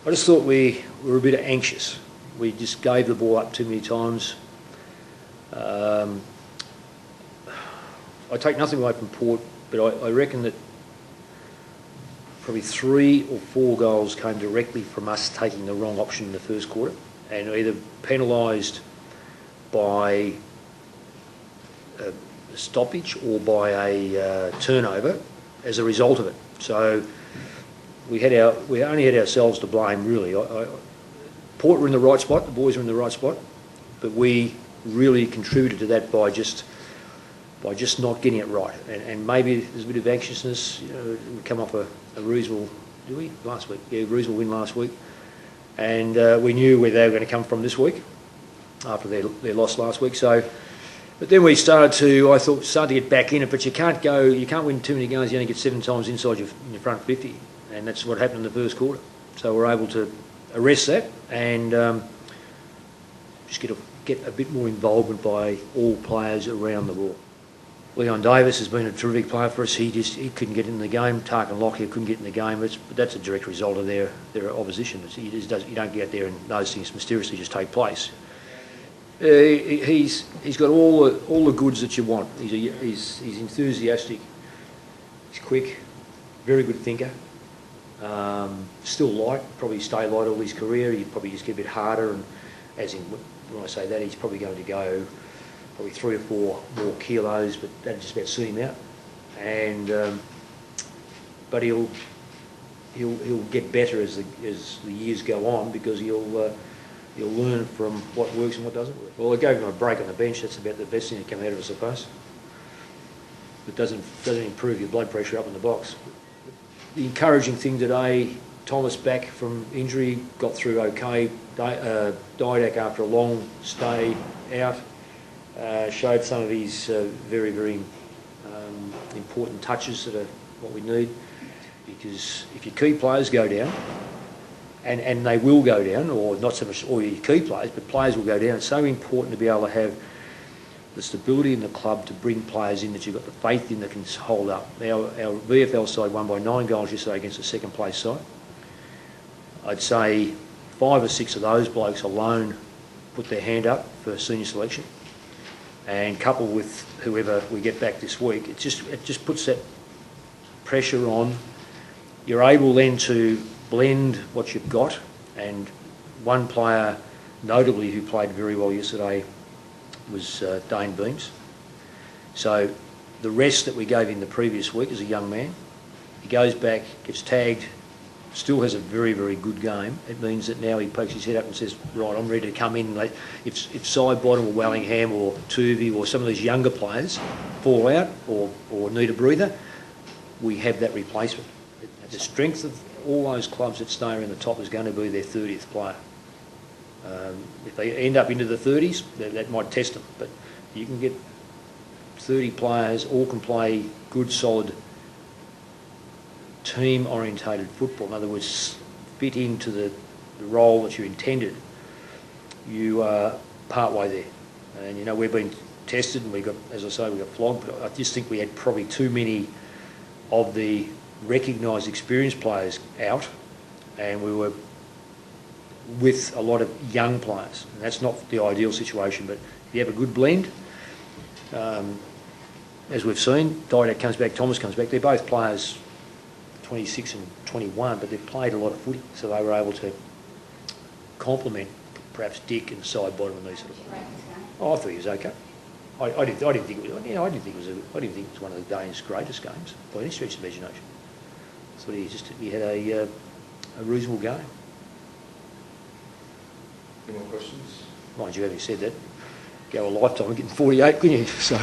I just thought we were a bit anxious. We just gave the ball up too many times. I take nothing away from Port, but I reckon that probably 3 or 4 goals came directly from us taking the wrong option in the first quarter and either penalised by a stoppage or by a turnover as a result of it. So we only had ourselves to blame, really. Port were in the right spot, the boys were in the right spot, but we really contributed to that by just not getting it right. And maybe there's a bit of anxiousness. You know, we come off a reasonable, last week? Yeah, reasonable win last week. And we knew where they were going to come from this week after their loss last week. So, but then we started to get back in it, but you can't win too many games. You only get 7 times inside your front 50. And that's what happened in the first quarter. So we're able to arrest that and just get a bit more involvement by all players around the ball. Leon Davis has been a terrific player for us. He couldn't get in the game. Tarkin Lockyer couldn't get in the game. But that's a direct result of their opposition. You don't get there and those things mysteriously just take place. He's got all the goods that you want. He's enthusiastic. He's quick. Very good thinker. Still light. Probably stay light all his career. He'd probably just get a bit harder. And when I say that, he's probably going to go probably 3 or 4 more kilos, but that'll just about suit him out. And but he'll get better as the years go on because he'll learn from what works and what doesn't work. Well, I gave him a break on the bench. That's about the best thing that came out of it, I suppose. It doesn't improve your blood pressure up in the box. The encouraging thing today, Thomas back from injury, got through okay. Didak after a long stay out. Showed some of his very, very important touches that are what we need, because if your key players go down, and they will go down, or not so much all your key players, but players will go down, it's so important to be able to have the stability in the club to bring players in that you've got the faith in that can hold up. Our VFL side won by 9 goals yesterday against the second place side. I'd say 5 or 6 of those blokes alone put their hand up for senior selection. And coupled with whoever we get back this week, it just puts that pressure on. You're able then to blend what you've got, and one player notably who played very well yesterday was Dane Beams. So the rest that we gave him the previous week as a young man, he goes back, gets tagged, still has a very, very good game. It means that now he pokes his head up and says, right, I'm ready to come in. If Sidebottom or Wellingham or Tuvey or some of these younger players fall out or need a breather, we have that replacement. The strength of all those clubs that stay around the top is going to be their 30th player. If they end up into the 30s, that might test them. But you can get 30 players, all can play good, solid, team-orientated football. In other words, fit into the role that you intended. You are part way there. And, you know, we've been tested and we got, as I say, we got flogged. But I just think we had probably too many of the recognised experienced players out, and we were with a lot of young players. And that's not the ideal situation, but if you have a good blend, as we've seen, Didak comes back, Thomas comes back, they're both players 26 and 21, but they've played a lot of footy, so they were able to complement perhaps Dick and Sidebottom and these sort of things. Oh, I thought he was okay. I didn't think it was one of the Danes' greatest games by any stretch of imagination. I thought he had a reasonable game. Any more questions? Mind you, having said that, go a lifetime getting 48, couldn't you? So.